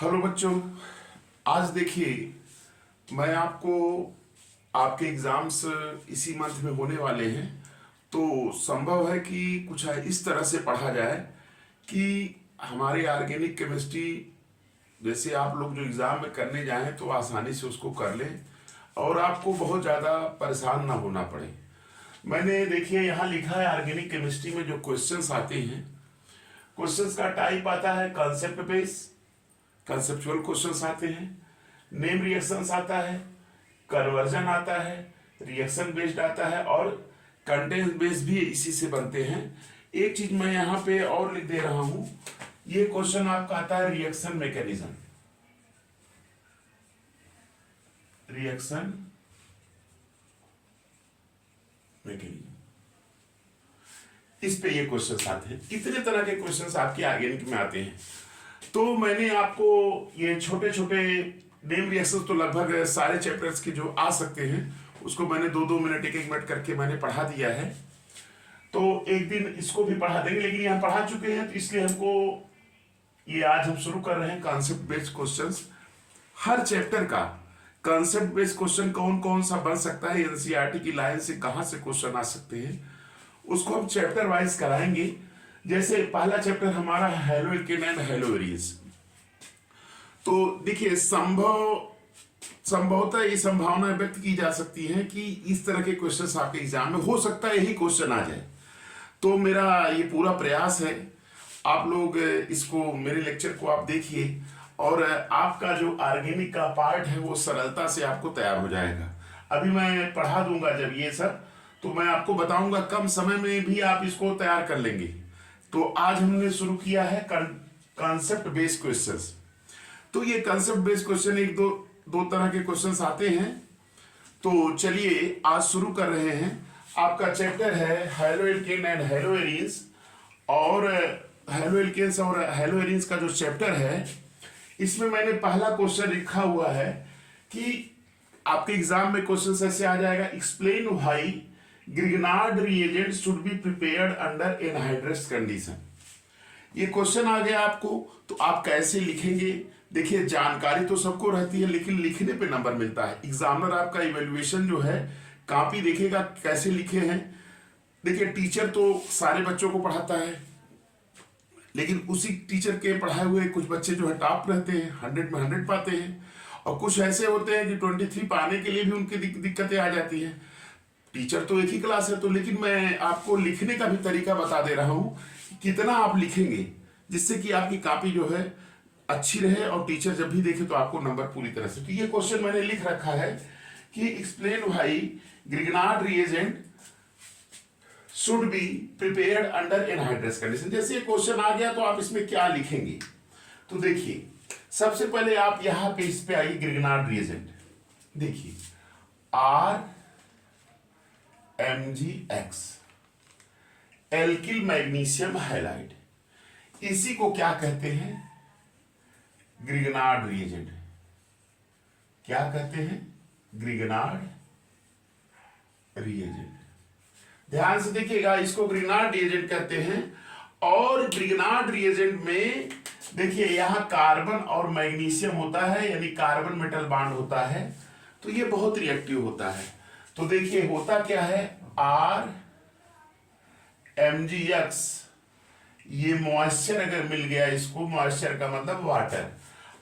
Hello बच्चों। आज देखिए, मैं आपको आपके एग्जाम्स इसी मंथ में होने वाले हैं, तो संभव है कि कुछ इस तरह से पढ़ा जाए कि हमारी ऑर्गेनिक केमिस्ट्री जैसे आप लोग जो एग्ज़ाम में करने जाएं तो आसानी से उसको कर लें और आपको बहुत ज़्यादा परेशान ना होना पड़े। मैंने देखिए यहाँ लिखा है, ऑर्गेनिक केमिस्ट्री में जो क्वेश्चंस आते हैं, क्वेश्चंस का टाइप आता है कॉन्सेप्ट बेस, कंसेप्चुअल क्वेश्चंस आते हैं, नेम रिएक्शंस आता है, कन्वर्जन आता है, रिएक्शन बेस्ड आता है और कंटेंट बेस्ड भी इसी से बनते हैं। एक चीज मैं यहाँ पे और लिख दे रहा हूं, ये क्वेश्चन आपका आता है रिएक्शन मैकेनिज्म, रिएक्शन मैकेनिज्म, इस पे ये क्वेश्चंस आते हैं। कितने तरह के क्वेश्चंस आपके ऑर्गेनिक में आते हैं, तो मैंने आपको ये छोटे छोटे नेम रिएक्शंस तो लगभग सारे चैप्टर्स के जो आ सकते हैं उसको मैंने 2-2 मिनट 1-1 मिनट करके मैंने पढ़ा दिया है। तो एक दिन इसको भी पढ़ा देंगे, लेकिन यहाँ पढ़ा चुके हैं तो इसलिए हमको ये आज हम शुरू कर रहे हैं कॉन्सेप्ट बेस्ड क्वेश्चंस। हर चैप्टर का कॉन्सेप्ट बेस्ड क्वेश्चन कौन कौन सा बन सकता है, एनसीईआरटी की लाइन से कहाँ से क्वेश्चन आ सकते हैं, उसको हम चैप्टर वाइज कराएंगे। जैसे पहला चैप्टर हमारा है hello alkene and hello Aries. तो देखिए, संभवतः ये संभावना व्यक्त की जा सकती है कि इस तरह के क्वेश्चंस आपके एग्जाम में हो सकता है यही क्वेश्चन आ जाए। तो मेरा ये पूरा प्रयास है, आप लोग इसको मेरे लेक्चर को आप देखिए और आपका जो ऑर्गेनिक का पार्ट है वो सरलता से आपको तैयार हो जाएगा। अभी मैं पढ़ा दूंगा जब ये सब, तो मैं आपको बताऊंगा, कम समय में भी आप इसको तैयार कर लेंगे। तो आज हमने शुरू किया है कॉन्सेप्ट बेस्ड क्वेश्चंस। तो ये कॉन्सेप्ट बेस्ड क्वेश्चन एक दो तरह के क्वेश्चंस आते हैं। तो चलिए आज शुरू कर रहे हैं। आपका चैप्टर है hello alkene and hello Aries, और हैलो एल्केन्स और हैलो एरीज का जो चैप्टर है इसमें मैंने पहला क्वेश्चन लिखा हुआ है कि आपके एग्जाम में क्वेश्चन ऐसे आ जाएगा, explain why Grignard reagent should be prepared under anhydrous condition. ये क्वेश्चन आ गया आपको, तो आप कैसे लिखेंगे। देखिए, जानकारी तो सबको रहती है लेकिन लिखने पे नंबर मिलता है। एग्जामिनर आपका इवेल्युएशन जो है कॉपी देखेगा कैसे लिखे हैं। देखिए, टीचर तो सारे बच्चों को पढ़ाता है, लेकिन उसी टीचर के पढ़ाए हुए कुछ बच्चे जो है टॉप रहते हैं, 100 में 100 पाते हैं, और कुछ ऐसे होते हैं कि 23 पाने के लिए भी उनकी दिक्कतें आ जाती हैं। टीचर तो एक ही क्लास है, तो लेकिन मैं आपको लिखने का भी तरीका बता दे रहा हूं कि कितना आप लिखेंगे जिससे कि आपकी कॉपी जो है अच्छी रहे और टीचर जब भी देखे तो आपको नंबर पूरी तरह से। तो ये क्वेश्चन मैंने लिख रखा है कि explain why Grignard reagent should be prepared under anhydrous condition. जैसे ये क्वेश्चन आ गया तो आप इसमें क्या लिखेंगे। तो देखिए, सबसे पहले आप यहां पे इस पे आइए, ग्रिग्नार्ड रिएजेंट देखिए, RMgX एल्किल मैग्नीशियम हैलाइड, इसी को क्या कहते हैं, ग्रिग्नार्ड रिएजेंट। क्या कहते हैं, ग्रिग्नार्ड रिएजेंट। ध्यान से देखिएगा, इसको ग्रिग्नार्ड रिएजेंट कहते हैं। और ग्रिग्नार्ड रिएजेंट में देखिए यहां कार्बन और मैग्नीशियम होता है, यानी कार्बन मेटल बॉन्ड होता है, तो ये बहुत रिएक्टिव होता है। तो देखिए होता क्या है, RMgX, ये मॉइस्चर अगर मिल गया, इसको मॉइस्चर का मतलब वाटर,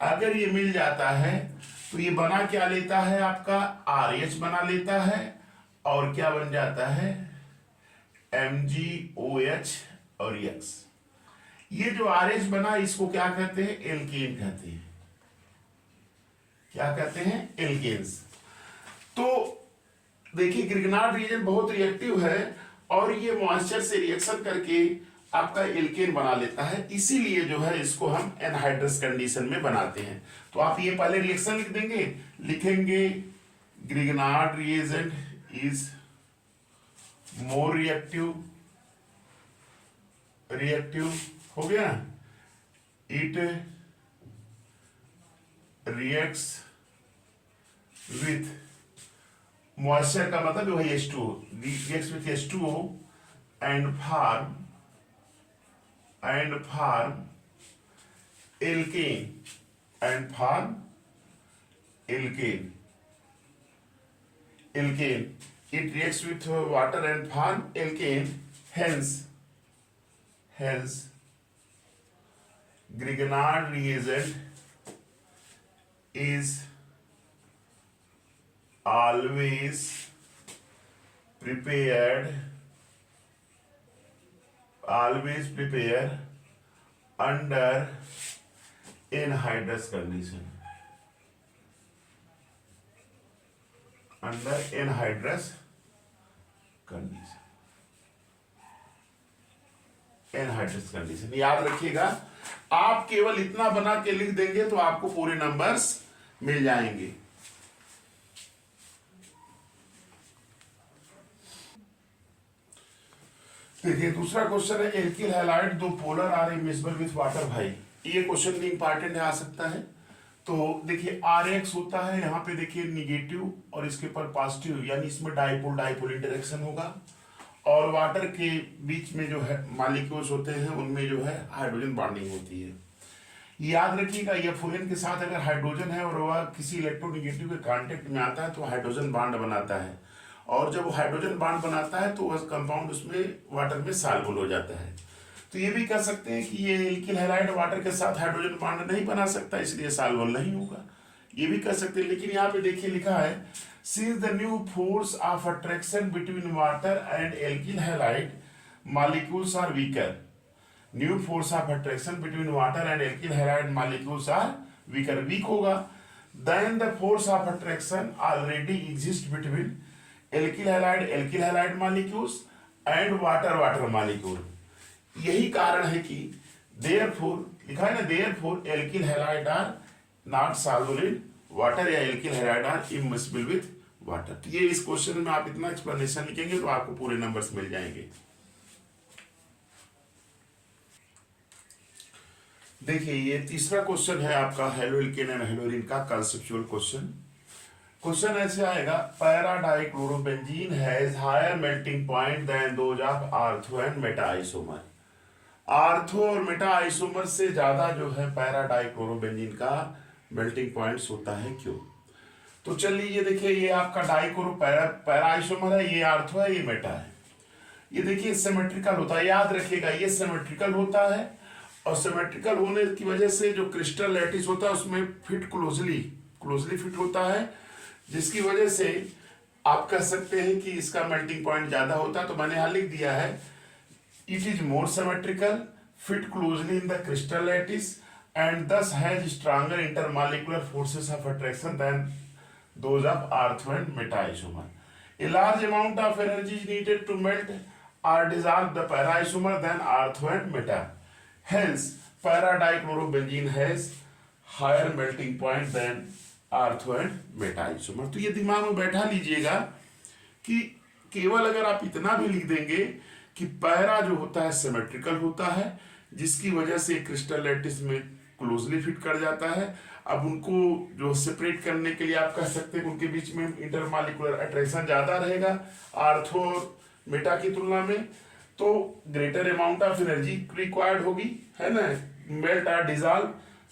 अगर ये मिल जाता है तो ये बना क्या लेता है, आपका RH बना लेता है, और क्या बन जाता है, MgOH और X। ये जो RH बना इसको क्या कहते हैं, एल्केन कहते हैं। क्या कहते हैं, एल्केन्स। तो देखिए, ग्रिग्नार्ड रिएजेंट बहुत रिएक्टिव है और ये मॉइस्चर से रिएक्शन करके आपका एल्केन बना लेता है, इसीलिए जो है इसको हम एनहाइड्रस कंडीशन में बनाते हैं। तो आप ये पहले रिएक्शन लिख देंगे, लिखेंगे Grignard reagent is more reactive हो गया, इट रिएक्ट्स विथ मॉइस्चर का मतलब वही H2O, reacts with H2O and form alkane and phan alkane. Alkane. It reacts with water and phan alkane. Hence, Grignard reagent is always prepared under anhydrous condition. Under anhydrous condition याद रखिएगा, आप केवल इतना बना के लिख देंगे तो आपको पूरे नंबर्स मिल जाएंगे। देखिए दूसरा क्वेश्चन है, एल्किल हैलाइड दो polar are immiscible with water. भाई ये क्वेश्चन भी इंपॉर्टेंट आ सकता है। तो देखिए RX होता है, यहाँ पे देखिए निगेटिव और इसके ऊपर पॉजिटिव, यानी इसमें डाइपोल डाइपोल इंटरेक्शन होगा। और वाटर के बीच में जो है मॉलिक्यूल्स होते हैं उनमें जो है हाइड्रोजन बॉन्डिंग होती है। याद रखिएगा एफओएन के साथ अगर हाइड्रोजन है और वह किसी इलेक्ट्रोनिगेटिव के कांटेक्ट में आता है तो हाइड्रोजन बॉन्ड बनाता है, और जब वो हाइड्रोजन बॉन्ड बनाता है तो वह कंपाउंड उसमें वाटर में सॉल्युबल हो जाता है। तो ये भी कह सकते हैं कि ये एल्किल हैलाइड वाटर के साथ हाइड्रोजन बॉन्ड नहीं बना सकता, इसलिए सॉल्युबल नहीं होगा, ये भी कह सकते हैं। लेकिन यहाँ पे देखिए लिखा है, since the new force of attraction between water and alkyl halide molecules are weaker. New force of attraction between water and alkyl halide molecules are weaker, weak होगा। Then the force of attraction already exist between alkyl halide molecules and water molecule. यही कारण है कि therefore लिखा है ना, therefore alkyl halide are not soluble in water, या alkyl halide are immiscible with water. तो ये इस क्वेश्चन में आप इतना एक्सप्लेनेशन लिखेंगे तो आपको पूरे नंबर्स मिल जाएंगे। देखिए ये तीसरा क्वेश्चन है आपका हेलो एल्केन एंड हेलोरिन का कंसेप्चुअल क्वेश्चन। क्वेश्चन ऐसे आएगा, para dichlorobenzene has higher melting point than those of ortho and meta isomer. Ortho और मेटा आइसोमर से ज्यादा जो है पैरा डाइक्लोरोबेंजीन का मेल्टिंग पॉइंट्स होता है, क्यों? तो चलिए ये देखिए, ये आपका डाइक्लोरो पैरा आइसोमर है, ये आर्थो है, ये मेटा है। ये देखिए सिमेट्रिकल होता है, याद रखिएगा ये सिमेट्रिकल होता है, और सिमेट्रिकल होने की वजह से जो क्रिस्टल लैटिस होता है उसमें फिट क्लोजली फिट होता है, जिसकी वजह से आप कह सकते हैं कि इसका मेल्टिंग पॉइंट ज्यादा होता है। तो मैंने यहां लिख दिया है, it is more symmetrical, fit closely in the crystal lattice and thus has stronger intermolecular forces of attraction than those of ortho and meta isomer. A large amount of energy is needed to melt or dissolve the para isomer than ortho and meta. Hence, para dichlorobenzene has higher melting point than ortho and meta isomer. तो ये दिमाग में बैठा लीजिएगा कि केवल अगर आप इतना भी लिख देंगे कि पैरा जो होता है सिमेट्रिकल होता है, जिसकी वजह से क्रिस्टल लैटिस में क्लोजली फिट कर जाता है। अब उनको जो सेपरेट करने के लिए आप कह सकते हैं उनके बीच में इंटरमॉलिक्यूलर अट्रैक्शन ज्यादा रहेगा आर्थो और मेटा की तुलना में, तो greater amount of energy required होगी, है ना, मेल्ट और डिजॉल्व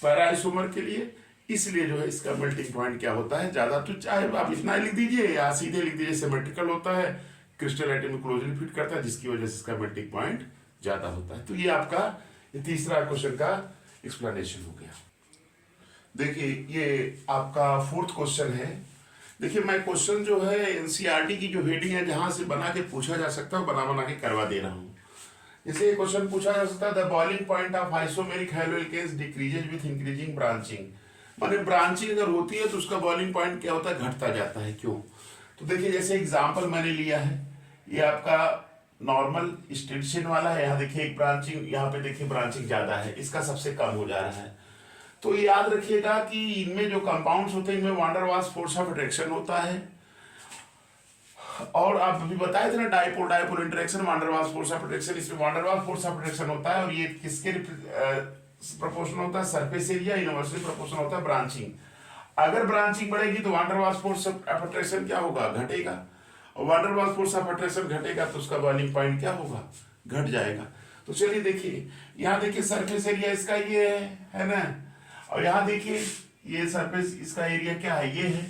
पैरा आइसोमर के लिए। इसलिए जो है इसका मेल्टिंग पॉइंट क्या होता है ज्यादा। तो चाहे आप इतना लिख दीजिए या सीधे लिख दीजिए, सिमेट्रिकल होता है, क्रिस्टल लैटिस में क्लोजली फिट करता है, जिसकी वजह से इसका मेल्टिंग पॉइंट ज्यादा होता है। तो ये आपका तीसरा क्वेश्चन का एक्सप्लेनेशन हो गया। देखिए ये आपका फोर्थ क्वेश्चन है। देखिए मैं क्वेश्चन जो है एनसीईआरटी की जो हेडिंग है जहां से बना के पूछा जा सकता है बना के करवा दे रहा हूं। जैसे क्वेश्चन पूछा जा सकता है, the boiling point of isomeric halo alkanes decreases with increasing branching. माने ब्रांचिंग अगर होती है तो उसका बॉइलिंग पॉइंट क्या होता है, घटता जाता है, क्यों? तो देखिए जैसे एग्जाम्पल मैंने लिया है, ये आपका नॉर्मल स्टेशन वाला है, यहाँ देखिए एक ब्रांचिंग, यहाँ पे देखिए ब्रांचिंग ज्यादा है, इसका सबसे कम हो जा रहा है। तो याद रखिएगा कि इनमें जो कंपाउंड्स होते हैं इनमें van der Waals force of attraction होता है, और आप अभी बताए थे ना dipole dipole interaction, van der Waals force of attraction, इसमें van der Waals force of attraction होता है, और ये किसके प्रोपोर्शनल होता है, सरफेस एरिया, इनवर्सली प्रोपोर्शनल होता है ब्रांचिंग। अगर ब्रांचिंग बढ़ेगी तो van der Waals force of attraction क्या होगा, घटेगा, और van der Waals force of attraction घटेगा तो उसका बॉइलिंग पॉइंट क्या होगा, घट जाएगा। तो चलिए देखिए यहाँ देखिए सरफेस एरिया इसका ये है ना, और यहाँ देखिए ये सरफेस, इसका एरिया क्या है, ये है।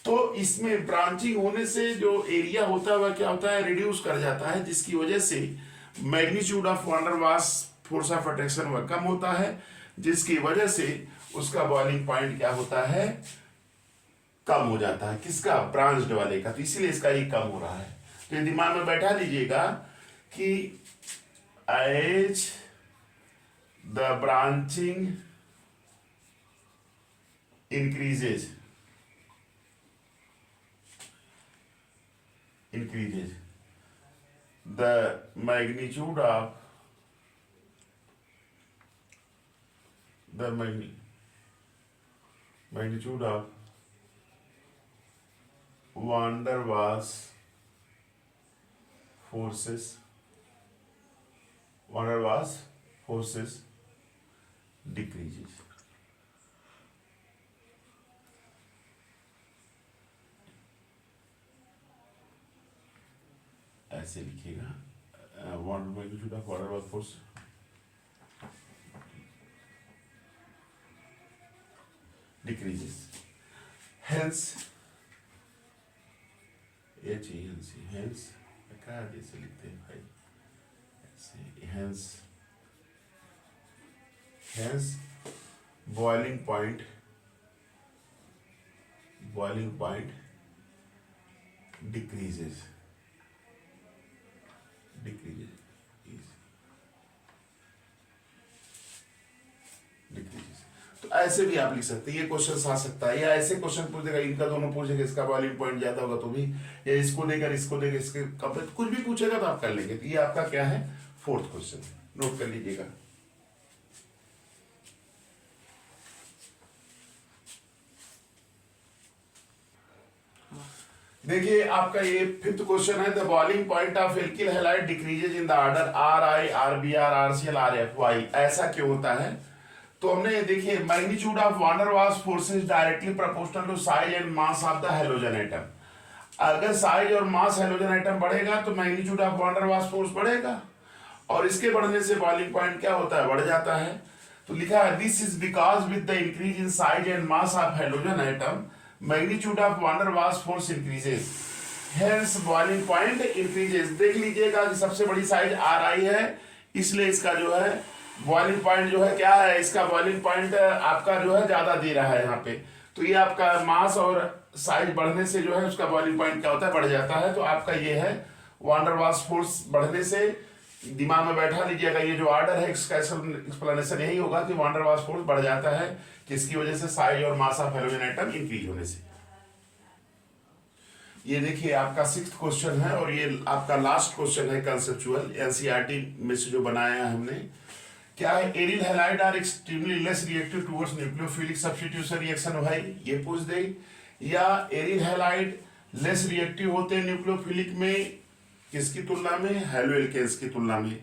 तो इसमें ब्रांचिंग होने से जो एरिया होता है वह क्या होता है, रिड्यूस कर जाता है, जिसकी वजह से magnitude of van der Waals force of attraction वह कम होता है, जिसकी वजह से उसका बॉइलिंग पॉइंट क्या होता है, कम हो जाता है। किसका, ब्रांच्ड वाले का। तो इसीलिए इसका ये कम हो रहा है। तो ये दिमाग में बैठा लीजिएगा कि as the branching increases the magnitude of van der Waals forces decreases। ऐसे लिखिएगा, one magnitude of van der Waals force decreases, hence hence क्या जैसे लिखते हैं भाई, ऐसे हेंस बॉइलिंग पॉइंट डिक्रीजेस। तो ऐसे भी आप लिख सकते हैं, ये क्वेश्चन आ सकता है, या ऐसे क्वेश्चन पूछ देगा, इनका दोनों पूछेगा, इसका बॉइलिंग पॉइंट ज्यादा होगा तो भी, या इसको देकर इसके कंपेयर, कुछ भी पूछेगा तो आप कर लेंगे। तो ये आपका क्या है, फोर्थ क्वेश्चन, नोट कर लीजिएगा। देखिए आपका ये फिफ्थ क्वेश्चन है, the boiling point of alkyl halide decreases in the order R I, R B R, R C L, R F Y. ऐसा क्यों होता है? तो हमने देखिए magnitude of van der Waals forces directly proportional to size and mass of the halogen atom. अगर size और mass halogen atom बढ़ेगा तो magnitude of van der Waals force बढ़ेगा, और इसके बढ़ने से बॉइलिंग पॉइंट क्या होता है, बढ़ जाता है। तो लिखा है this is because with the increase in size and mass of halogen atom magnitude of van der Waals force increases, hence boiling point increases. देख लीजिएगा कि सबसे बड़ी साइज आर आई है, इसलिए इसका जो है बॉइलिंग पॉइंट जो है क्या है, इसका बॉइलिंग पॉइंट आपका जो है ज्यादा दे रहा है यहाँ पे। तो ये आपका मास और साइज बढ़ने से जो है उसका बॉइलिंग पॉइंट क्या होता है, बढ़ जाता है। तो आपका ये है वैन डर वाल्स फोर्स बढ़ने से, दिमाग में बैठा लीजिएगा, ये जो ऑर्डर है इसका एक्सप्लेनेशन यही होगा कि वैन डर वाल्स फोर्स बढ़ जाता है, किसकी वजह से, साइज और मास ऑफ हैलोजन एटम इंक्रीज होने से। ये देखिए आपका सिक्स्थ क्वेश्चन है, और ये आपका लास्ट क्वेश्चन है कंसेप्चुअल, एनसीईआरटी में से जो बनाया है हमने। क्या है, aryl halide are extremely less reactive towards nucleophilic substitution reaction भाई, ये पूछ दे। या एरिल हैलाइड लेस रिएक्टिव होते हैं न्यूक्लियोफिलिक में, किसकी तुलना में, हैलो एल्केन्स की तुलना में।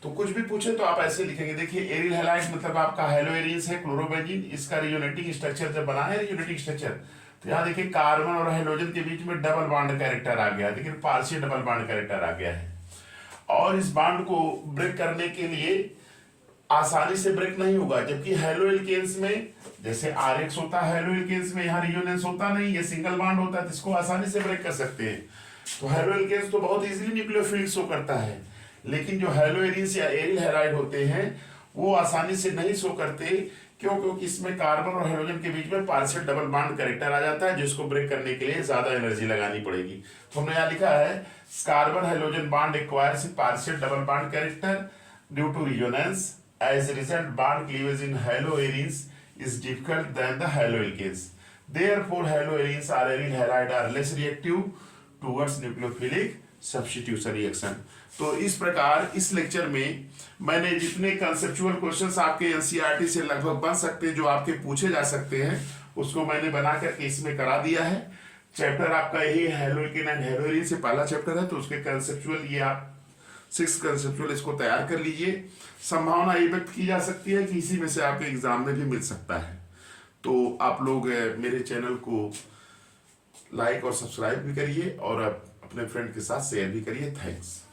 तो कुछ भी पूछे तो आप ऐसे लिखेंगे। देखिए एरिल हैलाइड मतलब आपका हैलो एरिन्स है, क्लोरोबेंजीन, इसका रियोनेटिंग स्ट्रक्चर जब बना है, रियोनेटिंग स्ट्रक्चर, तो यहाँ देखिए कार्बन और हाइड्रोजन के बीच में डबल बॉन्ड कैरेक्टर आ गया, देखिए पार्शियल डबल बॉन्ड कैरेक्टर आ गया है। और इस बॉन्ड को ब्रेक करने के लिए आसानी से ब्रेक नहीं होगा, जबकि हैलो एल्केन्स में जैसे आरएक्स होता है, हैलो एल्केन्स में यहाँ रियोनेंस होता नहीं, ये सिंगल बॉन्ड होता है, जिसको आसानी से ब्रेक कर सकते हैं। तो हैलो एल्केन्स तो बहुत इजीली न्यूक्लियोफिलिक शो करता है, लेकिन जो हैलो एरिन्स या एरिल हैलाइड होते हैं वो आसानी से नहीं शो करते। क्यों? क्योंकि इसमें कार्बन और हाइड्रोजन के बीच में पार्शियल डबल बॉन्ड कैरेक्टर आ जाता है, जिसको ब्रेक करने के लिए ज्यादा एनर्जी लगानी पड़ेगी। तो हमने यहाँ लिखा है carbon hydrogen bond acquires partial double bond character due to resonance, as a result bond cleavage in haloarenes is difficult than the haloalkanes. Therefore haloarenes or aryl halide are less reactive towards nucleophilic substitution reaction। तो इस प्रकार इस lecture में मैंने जितने conceptual questions आपके NCERT से लगभग बन सकते हैं, जो आपके पूछे जा सकते हैं, उसको मैंने बना करके इसमें करा दिया है। चैप्टर आपका यही हैलोएल्केन एंड हैलोएरीन से पहला चैप्टर है, तो उसके कंसेप्चुअल ये आप 6 कंसेप्चुअल इसको तैयार कर लीजिए। संभावना ये व्यक्त की जा सकती है कि इसी में से आपके एग्जाम में भी मिल सकता है। तो आप लोग मेरे चैनल को लाइक और सब्सक्राइब भी करिए, और अपने फ्रेंड के साथ शेयर भी करिए। थैंक्स।